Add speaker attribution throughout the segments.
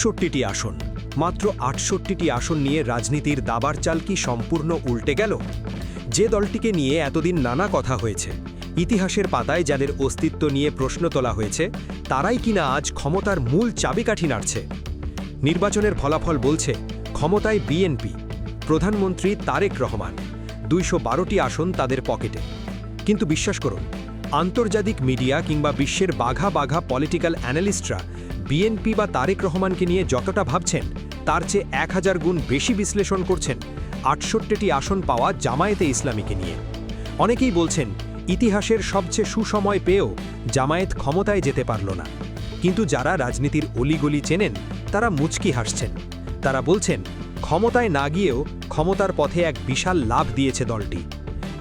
Speaker 1: ৬৮টি আসন, মাত্র ৬৮টি আসন নিয়ে রাজনীতির দাবার চাল কি সম্পূর্ণ উল্টে গেল? যে দলটিকে নিয়ে এতদিন নানা কথা হয়েছে, ইতিহাসের পাতায় যাদের অস্তিত্ব নিয়ে প্রশ্ন তোলা হয়েছে, তারাই কিনা আজ ক্ষমতার মূল চাবিকাঠি নাড়ছে। নির্বাচনের ফলাফল বলছে ক্ষমতায় বিএনপি, প্রধানমন্ত্রী তারেক রহমান, ২১২টি আসন তাদের পকেটে। কিন্তু বিশ্বাস করুন, আন্তর্জাতিক মিডিয়া কিংবা বিশ্বের বাঘা বাঘা পলিটিক্যাল অ্যানালিস্টরা বিএনপি বা তারেক রহমানকে নিয়ে যতটা ভাবছেন, তার চেয়ে ১০০০ গুণ বেশি বিশ্লেষণ করছেন ৬৮টি আসন পাওয়া জামায়াতে ইসলামীকে নিয়ে। অনেকেই বলছেন ইতিহাসের সবচেয়ে সুসময় পেয়েও জামায়াত ক্ষমতায় যেতে পারল না। কিন্তু যারা রাজনীতির অলিগলি চেনেন, তারা মুচকি হাসছেন। তারা বলছেন ক্ষমতায় না গিয়েও ক্ষমতার পথে এক বিশাল লাভ দিয়েছে দলটি।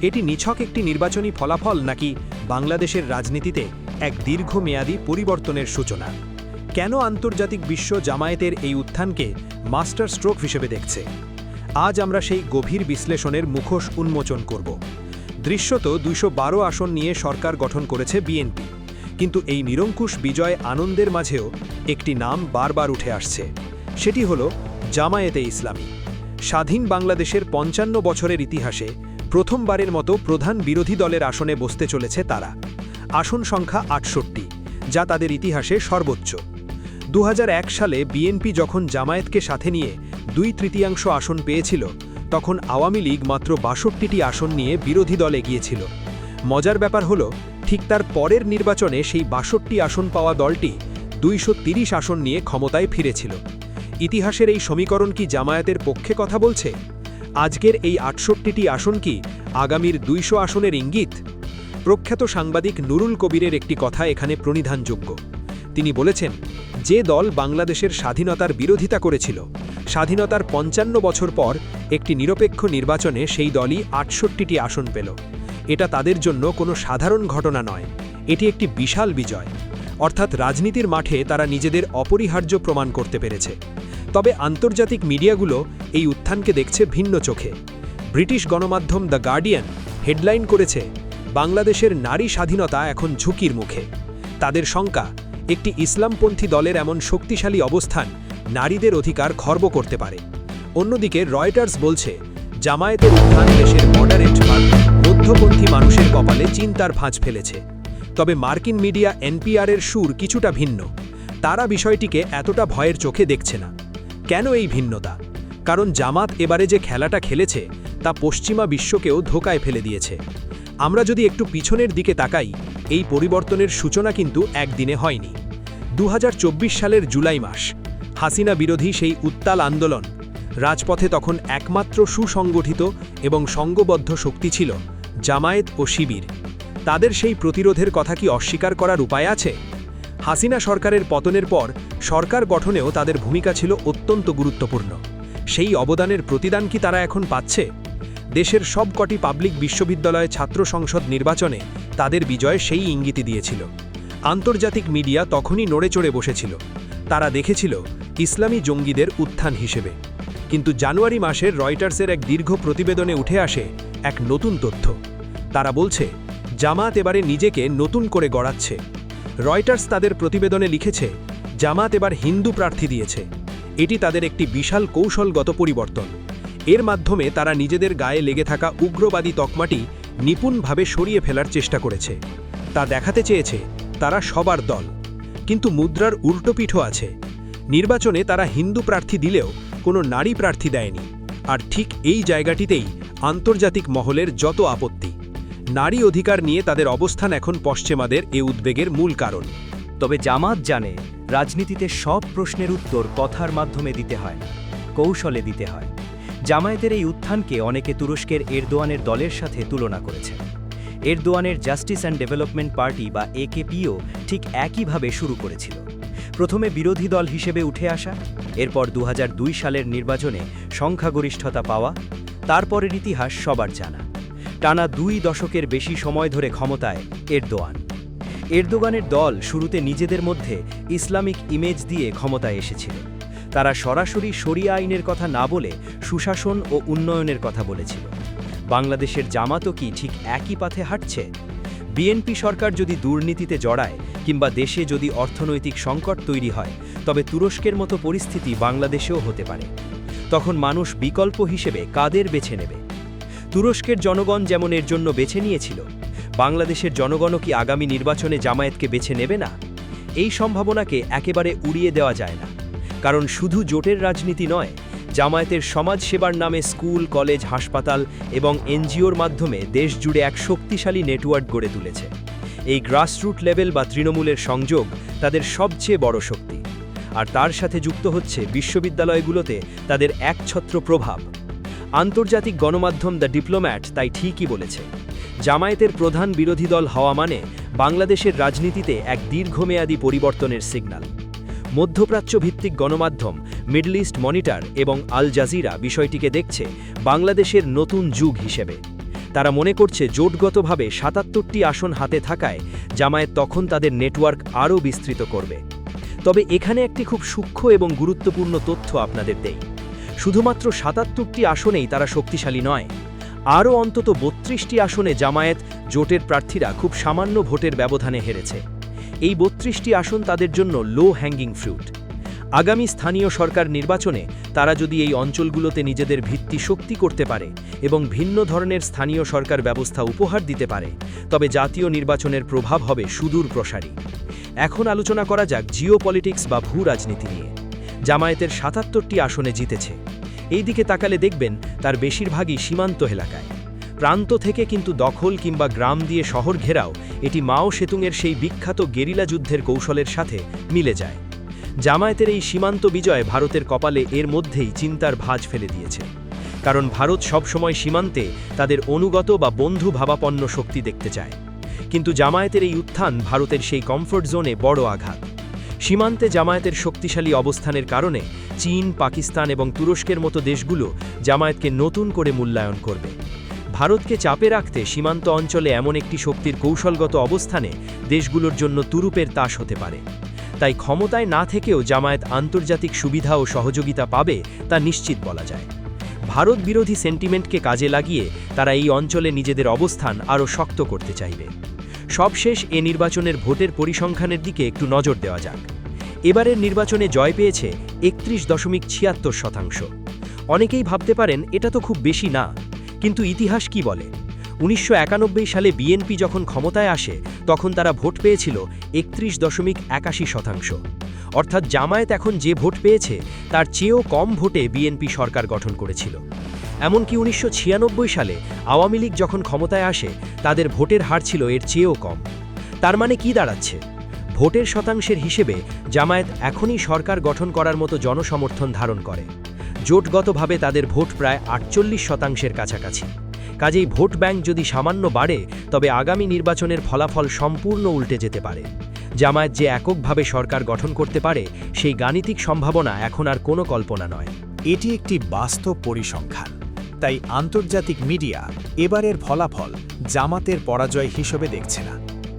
Speaker 1: এটি নিছক একটি নির্বাচনী ফলাফল নাকি বাংলাদেশের রাজনীতিতে এক দীর্ঘমেয়াদী পরিবর্তনের সূচনা? কেন আন্তর্জাতিক বিশ্ব জামায়াতের এই উত্থানকে মাস্টার স্ট্রোক হিসেবে দেখছে? আজ আমরা সেই গভীর বিশ্লেষণের মুখোশ উন্মোচন করব। দৃশ্যত ২১২ আসন নিয়ে সরকার গঠন করেছে বিএনপি, কিন্তু এই নিরঙ্কুশ বিজয় আনন্দের মাঝেও একটি নাম বারবার উঠে আসছে। সেটি হল জামায়াতে ইসলামী। স্বাধীন বাংলাদেশের ৫৫ বছরের ইতিহাসে প্রথমবারের মতো প্রধান বিরোধী দলের আসনে বসতে চলেছে তারা। আসন সংখ্যা ৬৮, যা তাদের ইতিহাসে সর্বোচ্চ। ২০০১ সালে বিএনপি যখন জামায়াতকে সাথে নিয়ে ২/৩ আসন পেয়েছিল, তখন আওয়ামী লীগ মাত্র ৬২টি আসন নিয়ে বিরোধী দল এগিয়েছিল। মজার ব্যাপার হলো, ঠিক তার পরের নির্বাচনে সেই ৬২ আসন পাওয়া দলটি ২৩০ আসন নিয়ে ক্ষমতায় ফিরেছিল। ইতিহাসের এই সমীকরণ কি জামায়াতের পক্ষে কথা বলছে? আজকের এই ৬৮টি আসন কি আগামীর ২০০ আসনের ইঙ্গিত? প্রখ্যাত সাংবাদিক নুরুল কবিরের একটি কথা এখানে প্রণিধানযোগ্য। তিনি বলেছেন, যে দল বাংলাদেশের স্বাধীনতার বিরোধিতা করেছিল, স্বাধীনতার ৫৫ বছর পর একটি নিরপেক্ষ নির্বাচনে সেই দলই ৬৮টি আসন পেল। এটা তাদের জন্য কোনো সাধারণ ঘটনা নয়, এটি একটি বিশাল বিজয়। অর্থাৎ রাজনীতির মাঠে তারা নিজেদের অপরিহার্য প্রমাণ করতে পেরেছে। তবে আন্তর্জাতিক মিডিয়াগুলো এই উত্থানকে দেখছে ভিন্ন চোখে। ব্রিটিশ গণমাধ্যম দ্য গার্ডিয়ান হেডলাইন করেছে, বাংলাদেশের নারী স্বাধীনতা এখন ঝুঁকির মুখে। তাদের শঙ্কা, একটি ইসলামপন্থী দলের এমন শক্তিশালী অবস্থান নারীদের অধিকার খর্ব করতে পারে। অন্যদিকে রয়টার্স বলছে, জামায়াতের উত্থান দেশের মডারেট বা মধ্যপন্থী মানুষের কপালে চিন্তার ভাঁজ ফেলেছে। তবে মার্কিন মিডিয়া এনপিআরের সুর কিছুটা ভিন্ন। তারা বিষয়টিকে এতটা ভয়ের চোখে দেখছে না। কেন এই ভিন্নতা? কারণ জামাত এবারে যে খেলাটা খেলেছে, তা পশ্চিমা বিশ্বকেও ধোঁকায় ফেলে দিয়েছে। আমরা যদি একটু পিছনের দিকে তাকাই, এই পরিবর্তনের সূচনা কিন্তু একদিনে হয়নি। ২০২৪ সালের জুলাই মাস, হাসিনা বিরোধী সেই উত্তাল আন্দোলন। রাজপথে তখন একমাত্র সুসংগঠিত এবং সংঘবদ্ধ শক্তি ছিল জামায়াত ও শিবির। তাদের সেই প্রতিরোধের কথা কি অস্বীকার করার উপায় আছে? হাসিনা সরকারের পতনের পর সরকার গঠনেও তাদের ভূমিকা ছিল অত্যন্ত গুরুত্বপূর্ণ। সেই অবদানের প্রতিদান কি তারা এখন পাচ্ছে? দেশের সবকটি পাবলিক বিশ্ববিদ্যালয় ছাত্র সংসদ নির্বাচনে তাদের বিজয় সেই ইঙ্গিতই দিয়েছিল। আন্তর্জাতিক মিডিয়া তখনই নড়ে চড়ে বসেছিল। তারা দেখেছিল ইসলামী জঙ্গিদের উত্থান হিসেবে। কিন্তু জানুয়ারি মাসের রয়টার্সের এক দীর্ঘ প্রতিবেদনে উঠে আসে এক নতুন তথ্য। তারা বলছে, জামাত এবারে নিজেকে নতুন করে গড়াচ্ছে। রয়টার্স তাদের প্রতিবেদনে লিখেছে, জামাত এবার হিন্দু প্রার্থী দিয়েছে। এটি তাদের একটি বিশাল কৌশলগত পরিবর্তন। এর মাধ্যমে তারা নিজেদের গায়ে লেগে থাকা উগ্রবাদী তকমাটি নিপুণভাবে সরিয়ে ফেলার চেষ্টা করেছে। তা দেখাতে চেয়েছে তারা সবার দল। কিন্তু মুদ্রার উল্টো পিঠও আছে। নির্বাচনে তারা হিন্দু প্রার্থী দিলেও কোনো নারী প্রার্থী দেয়নি। আর ঠিক এই জায়গাটিতেই আন্তর্জাতিক মহলের যত আপত্তি। নারী অধিকার নিয়ে তাদের অবস্থান এখন পশ্চিমাদের এ উদ্বেগের মূল কারণ।
Speaker 2: তবে জামাত জানে, রাজনীতিতে সব প্রশ্নের উত্তর কথার মাধ্যমে দিতে হয় না, কৌশলে দিতে হয়। জামায়াতের এই উত্থানকে অনেকে তুরস্কের এরদোয়ানের দলের সাথে তুলনা করেছেন। এরদোয়ানের জাস্টিস অ্যান্ড ডেভেলপমেন্ট পার্টি বা একেপিও ঠিক একইভাবে শুরু করেছিল। প্রথমে বিরোধী দল হিসেবে উঠে আসা, এরপর ২০০২ সালের নির্বাচনে সংখ্যাগরিষ্ঠতা পাওয়া, তারপরের ইতিহাস সবার জানা। টানা ২ দশকের বেশি সময় ধরে ক্ষমতায় এরদোয়ান। এরদোগানের দল শুরুতে নিজেদের মধ্যে ইসলামিক ইমেজ দিয়ে ক্ষমতায় এসেছিল। তারা সরাসরি শরিয়া আইনের কথা না বলে সুশাসন ও উন্নয়নের কথা বলেছিল। বাংলাদেশের জামাতও কি ঠিক একই পথে হাঁটছে? বিএনপি সরকার যদি দুর্নীতিতে জড়ায় কিংবা দেশে যদি অর্থনৈতিক সংকট তৈরি হয়, তবে তুরস্কের মতো পরিস্থিতি বাংলাদেশেও হতে পারে। তখন মানুষ বিকল্প হিসেবে কাদের বেছে নেবে? তুরস্কের জনগণ যেমন এর জন্য বেছে নিয়েছিল, বাংলাদেশের জনগণও কি আগামী নির্বাচনে জামায়াতকে বেছে নেবে না? এই সম্ভাবনাকে একেবারে উড়িয়ে দেওয়া যায় না। কারণ শুধু জোটের রাজনীতি নয়, জামায়াতের সমাজ সেবার নামে স্কুল, কলেজ, হাসপাতাল এবং এনজিওর মাধ্যমে দেশ জুড়ে এক শক্তিশালী নেটওয়ার্ক গড়ে তুলেছে। এই গ্রাসরুট লেভেল বা তৃণমূলের সংযোগ তাদের সবচেয়ে বড় শক্তি। আর তার সাথে যুক্ত হচ্ছে বিশ্ববিদ্যালয়গুলোতে তাদের একছত্র প্রভাব। আন্তর্জাতিক গণমাধ্যম দ্য ডিপ্লোম্যাট তাই ঠিকই বলেছে, জামায়াতের প্রধান বিরোধী দল হওয়া মানে বাংলাদেশের রাজনীতিতে এক দীর্ঘমেয়াদী পরিবর্তনের সিগন্যাল। মধ্যপ্রাচ্য ভিত্তিক গণমাধ্যম মিডল ইস্ট মনিটর এবং আল জাজিরা বিষয়টিকে দেখছে বাংলাদেশের নতুন যুগ হিসেবে। তারা মনে করছে জোটগতভাবে ৭৭টি আসন হাতে থাকায় জামায়াত তখন তাদের নেটওয়ার্ক আরও বিস্তৃত করবে। তবে এখানে একটি খুব সূক্ষ্ম এবং গুরুত্বপূর্ণ তথ্য আপনাদের দেই। শুধুমাত্র ৭৭টি আসনেই তারা শক্তিশালী নয়, আরও অন্তত ৩২টি আসনে জামায়াত জোটের প্রার্থীরা খুব সামান্য ভোটের ব্যবধানে হেরেছে। এই ৩২টি আসন তাদের জন্য লো হ্যাঙ্গিং ফ্রুট। আগামী স্থানীয় সরকার নির্বাচনে তারা যদি এই অঞ্চলগুলোতে নিজেদের ভিত্তি শক্তি করতে পারে এবং ভিন্ন ধরনের স্থানীয় সরকার ব্যবস্থা উপহার দিতে পারে, তবে জাতীয় নির্বাচনের প্রভাব হবে সুদূর প্রসারী। এখন আলোচনা করা যাক জিওপলিটিক্স বা ভূ রাজনীতি নিয়ে। জামায়াতের ৭৭টি আসনে জিতেছে। এই দিকে তাকালে দেখবেন তার বেশিরভাগই সীমান্ত এলাকায়। প্রান্ত থেকে কিন্তু দখল কিংবা গ্রাম দিয়ে শহর ঘেরাও এটি মাও সেতুংয়ের সেই বিখ্যাত গেরিলা যুদ্ধের কৌশলের সাথে মিলে যায়। জামায়াতের এই সীমান্ত বিজয় ভারতের কপালে এর মধ্যেই চিন্তার ভাঁজ ফেলে দিয়েছে। কারণ ভারত সবসময় সীমান্তে তাদের অনুগত বা বন্ধু ভাবাপন্ন শক্তি দেখতে চায়। কিন্তু জামায়াতের এই উত্থান ভারতের সেই কমফোর্ট জোনে বড় আঘাত। সীমান্তে জামায়াতের শক্তিশালী অবস্থানের কারণে চীন, পাকিস্তান এবং তুরস্কের মতো দেশগুলো জামায়াতকে নতুন করে মূল্যায়ন করবে। ভারতকে চাপে রাখতে সীমান্ত অঞ্চলে এমন একটি শক্তির কৌশলগত অবস্থানে দেশগুলোর জন্য তুরুপের তাস হতে পারে। তাই ক্ষমতায় না থেকেও জামায়াত আন্তর্জাতিক সুবিধা ও সহযোগিতা পাবে তা নিশ্চিত বলা যায়। ভারত বিরোধী সেন্টিমেন্টকে কাজে লাগিয়ে তারা এই অঞ্চলে নিজেদের অবস্থান আরও শক্ত করতে চাইবে। সবশেষ এ নির্বাচনের ভোটের পরিসংখ্যানের দিকে একটু নজর দেওয়া যাক। এবারের নির্বাচনে জয় পেয়েছে ৩১.৭৬%। অনেকেই ভাবতে পারেন এটা তো খুব বেশি না, কিন্তু ইতিহাস কি বলে? ১৯৯১ সালে বিএনপি যখন ক্ষমতায় আসে তখন তারা ভোট পেয়েছিল ৩১.৮১%। অর্থাৎ জামায়াত এখন যে ভোট পেয়েছে তার চেয়েও কম ভোটে বিএনপি সরকার গঠন করেছিল। এমনকি ১৯৯৬ সালে আওয়ামী লীগ যখন ক্ষমতায় আসে তাদের ভোটের হার ছিল এর চেয়েও কম। তার মানে কি দাঁড়াচ্ছে? ভোটের শতাংশের হিসেবে জামায়াত এখনই সরকার গঠন করার মতো জনসমর্থন ধারণ করে। জোটগতভাবে তাদের ভোট প্রায় ৪৮% কাছাকাছি। কাজেই ভোট ব্যাংক যদি সামান্য বাড়ে তবে আগামী নির্বাচনের ফলাফল সম্পূর্ণ উল্টে যেতে পারে। জামায়াত যে এককভাবে সরকার গঠন করতে পারে সেই গাণিতিক সম্ভাবনা এখন আর কোনো কল্পনা নয়।
Speaker 3: এটি একটি বাস্তব পরিসংখ্যান। তাই আন্তর্জাতিক মিডিয়া এবারের ফলাফল জামাতের পরাজয় হিসেবে দেখছে না,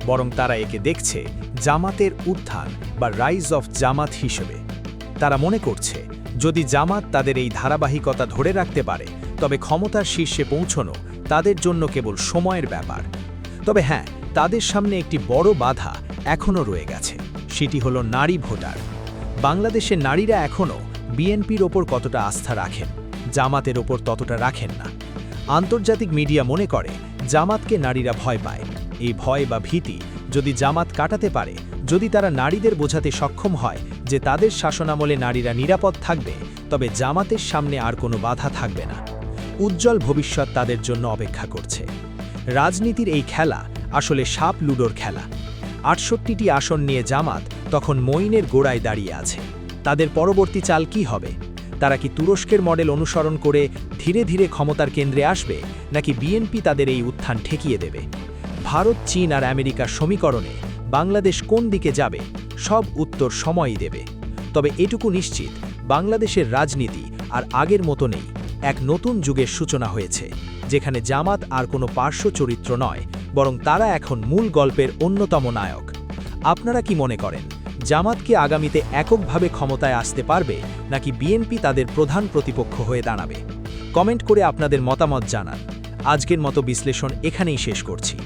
Speaker 3: বরং তারা একে দেখছে জামাতের উত্থান বা রাইজ অফ জামাত হিসেবে। তারা মনে করছে যদি জামাত তাদের এই ধারাবাহিকতা ধরে রাখতে পারে তবে ক্ষমতার শীর্ষে পৌঁছানো তাদের জন্য কেবল সময়ের ব্যাপার। তবে হ্যাঁ, তাদের সামনে একটি বড় বাধা এখনও রয়ে গেছে, সেটি হলো নারী ভোটার। বাংলাদেশের নারীরা এখনও বিএনপির ওপর কতটা আস্থা রাখেন, জামাতের ওপর ততটা রাখেন না। আন্তর্জাতিক মিডিয়া মনে করে জামাতকে নারীরা ভয় পায়। এই ভয় বা ভীতি যদি জামাত কাটাতে পারে, যদি তারা নারীদের বোঝাতে সক্ষম হয় যে তাদের শাসনামলে নারীরা নিরাপদ থাকবে, তবে জামাতের সামনে আর কোনো বাধা থাকবে না। উজ্জ্বল ভবিষ্যৎ তাদের জন্য অপেক্ষা করছে। রাজনীতির এই খেলা আসলে সাপ লুডোর খেলা। ৬৮টি আসন নিয়ে জামাত তখন মইনের গোড়ায় দাঁড়িয়ে আছে। তাদের পরবর্তী চাল কি হবে? তারা কি তুরস্কের মডেল অনুসরণ করে ধীরে ধীরে ক্ষমতার কেন্দ্রে আসবে, নাকি বিএনপি তাদের এই উত্থান ঠেকিয়ে দেবে? ভারত, চীন আর আমেরিকার সমীকরণে বাংলাদেশ কোন দিকে যাবে সব উত্তর সময়ই দেবে। তবে এটুকু নিশ্চিত, বাংলাদেশের রাজনীতি আর আগের মতো নেই। এক নতুন যুগের সূচনা হয়েছে, যেখানে জামাত আর কোনো পার্শ্ব চরিত্র নয়, বরং তারা এখন মূল গল্পের অন্যতম নায়ক। আপনারা কি মনে করেন, জামাত কি আগামীতে এককভাবে ক্ষমতায় আসতে পারবে, নাকি বিএনপি তাদের প্রধান প্রতিপক্ষ হয়ে দাঁড়াবে? কমেন্ট করে আপনাদের মতামত জানান। আজকের মতো বিশ্লেষণ এখানেই শেষ করছি।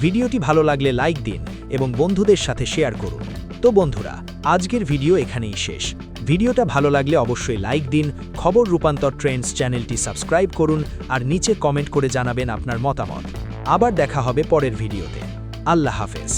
Speaker 3: ভিডিওটি ভালো লাগলে লাইক দিন এবং বন্ধুদের সাথে শেয়ার করুন। তো বন্ধুরা, আজকের ভিডিও এখানেই শেষ। ভিডিওটা ভালো লাগলে অবশ্যই লাইক দিন, খবর রূপান্তর ট্রেন্ডস চ্যানেলটি সাবস্ক্রাইব করুন আর নিচে কমেন্ট করে জানাবেন আপনার মতামত। আবার দেখা হবে পরের ভিডিওতে। আল্লাহ হাফেজ।